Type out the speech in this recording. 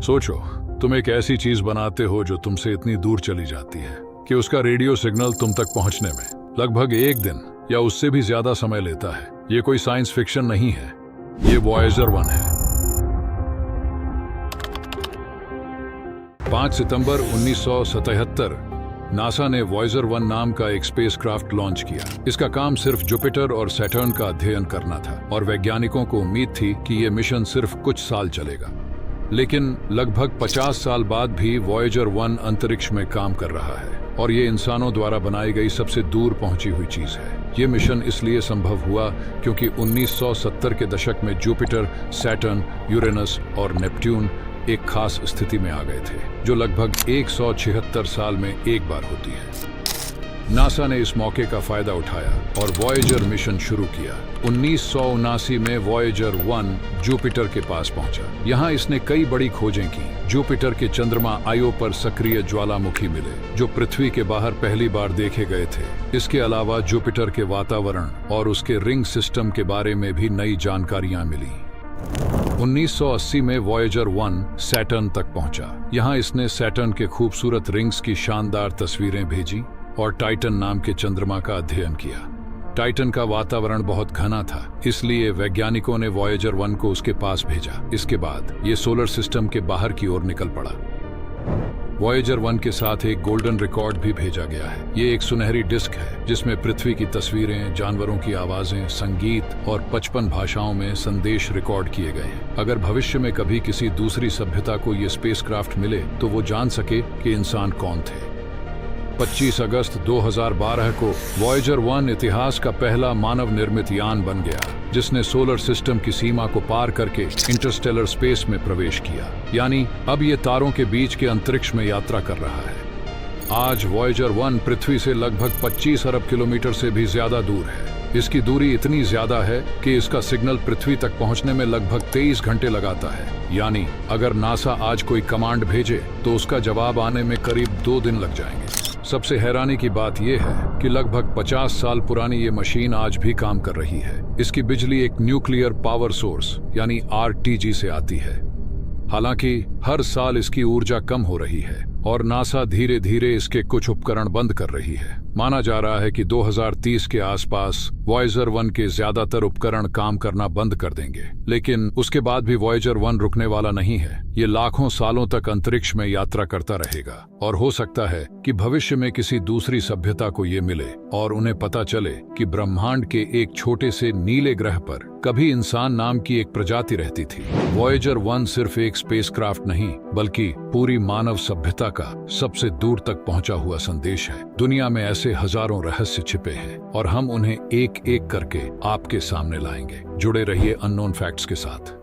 सोचो, तुम एक ऐसी चीज बनाते हो जो तुमसे इतनी दूर चली जाती है कि उसका रेडियो सिग्नल तुम तक पहुंचने में लगभग 1 दिन या उससे भी ज्यादा समय लेता है। ये कोई साइंस फिक्शन नहीं है, ये वॉयेजर 1 है। 5 सितंबर 1977 नासा ने वॉयेजर 1 नाम का एक स्पेसक्राफ्ट लॉन्च किया। इसका काम सिर्फ जुपिटर और सैटर्न का अध्ययन करना था और वैज्ञानिकों को उम्मीद थी कि यह मिशन सिर्फ कुछ साल चलेगा। लेकिन लगभग 50 साल बाद भी वॉयेजर 1 अंतरिक्ष में काम कर रहा है और ये इंसानों द्वारा बनाई गई सबसे दूर पहुंची हुई चीज है। ये मिशन इसलिए संभव हुआ क्योंकि 1970 के दशक में जुपिटर, सैटर्न, यूरेनस और नेपट्यून एक खास स्थिति में आ गए थे जो लगभग 176 साल में एक बार होती है। नासा ने इस मौके का फायदा उठाया और वॉयेजर मिशन शुरू किया। 1979 में वॉयेजर 1 जुपिटर के पास पहुंचा। यहां इसने कई बड़ी खोजें की। जुपिटर के चंद्रमा आयो पर सक्रिय ज्वालामुखी मिले जो पृथ्वी के बाहर पहली बार देखे गए थे। इसके अलावा जुपिटर के वातावरण और उसके रिंग सिस्टम के बारे में भी नई जानकारियां मिली। 1980 में वॉयेजर 1 सैटर्न तक पहुंचा। यहां इसने सैटर्न के खूबसूरत रिंग्स की शानदार तस्वीरें भेजी और टाइटन नाम के चंद्रमा का अध्ययन किया। टाइटन का वातावरण बहुत घना था, इसलिए वैज्ञानिकों ने वॉयेजर 1 को उसके पास भेजा। इसके बाद ये सोलर सिस्टम के बाहर की ओर निकल पड़ा। वॉयेजर 1 के साथ एक गोल्डन रिकॉर्ड भी भेजा गया है। ये एक सुनहरी डिस्क है जिसमें पृथ्वी की तस्वीरें, जानवरों की आवाजें, संगीत और 55 भाषाओं में संदेश रिकॉर्ड किए गए हैं। अगर भविष्य में कभी किसी दूसरी सभ्यता को ये स्पेसक्राफ्ट मिले तो वो जान सके कि इंसान कौन थे। 25 अगस्त 2012 को वॉयेजर 1 इतिहास का पहला मानव निर्मित यान बन गया जिसने सोलर सिस्टम की सीमा को पार करके इंटरस्टेलर स्पेस में प्रवेश किया। यानी अब ये तारों के बीच के अंतरिक्ष में यात्रा कर रहा है। आज वॉयेजर 1 पृथ्वी से लगभग 25 अरब किलोमीटर से भी ज्यादा दूर है। इसकी दूरी इतनी ज्यादा है कि इसका सिग्नल पृथ्वी तक पहुंचने में लगभग 23 घंटे लगाता है। यानी अगर नासा आज कोई कमांड भेजे तो उसका जवाब आने में करीब 2 दिन लग जाएंगे। सबसे हैरानी की बात यह है कि लगभग 50 साल पुरानी ये मशीन आज भी काम कर रही है। इसकी बिजली एक न्यूक्लियर पावर सोर्स यानी RTG से आती है। हालांकि हर साल इसकी ऊर्जा कम हो रही है और नासा धीरे धीरे इसके कुछ उपकरण बंद कर रही है। माना जा रहा है कि 2030 के आसपास वॉयेजर 1 के ज्यादातर उपकरण काम करना बंद कर देंगे। लेकिन उसके बाद भी वॉयेजर 1 रुकने वाला नहीं है। ये लाखों सालों तक अंतरिक्ष में यात्रा करता रहेगा और हो सकता है कि भविष्य में किसी दूसरी सभ्यता को ये मिले और उन्हें पता चले कि ब्रह्मांड के एक छोटे से नीले ग्रह पर कभी इंसान नाम की एक प्रजाति रहती थी। वॉयेजर 1 सिर्फ एक स्पेसक्राफ्ट नहीं बल्कि पूरी मानव सभ्यता का सबसे दूर तक पहुंचा हुआ संदेश है। दुनिया में ऐसे हजारों रहस्य छिपे हैं और हम उन्हें एक एक करके आपके सामने लाएंगे। जुड़े रहिए अननोन फैक्ट्स के साथ।